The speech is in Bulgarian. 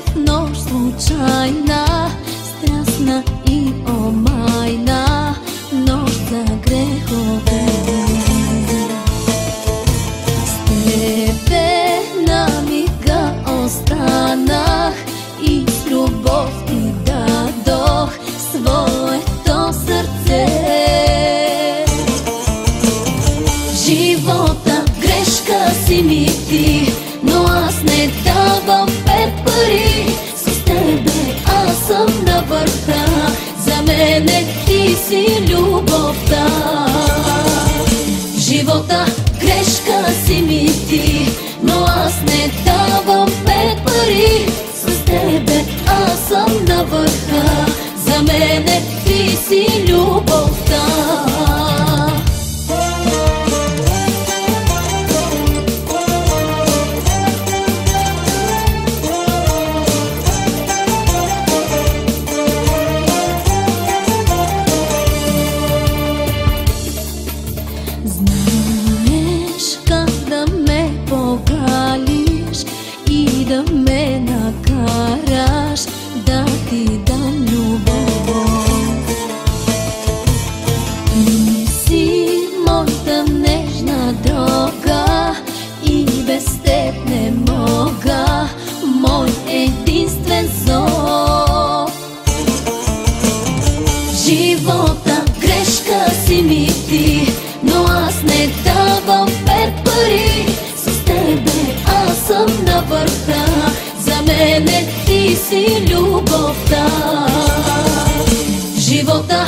в нощ случайна, страстна и омайна, нощ за грехове. С тебе на мига останах и с любов ти дадох своето сърце. Живота грешка си ми ти, но аз не давам 5 пари. С тебе аз съм на върха, за мене ти си любовта. Живота грешка си ми ти, но аз не давам 5 пари. С тебе аз съм на върха, за мене ти си любовта. Знаеш как да ме погалиш и да ме накараш да ти дам любов. Ти си моята нежна дрога и без теб не мога, мой единствен зов. Живота грешка си ми ти, но аз не давам 5 пари. С тебе аз съм на върха, за мене ти си любовта. Живота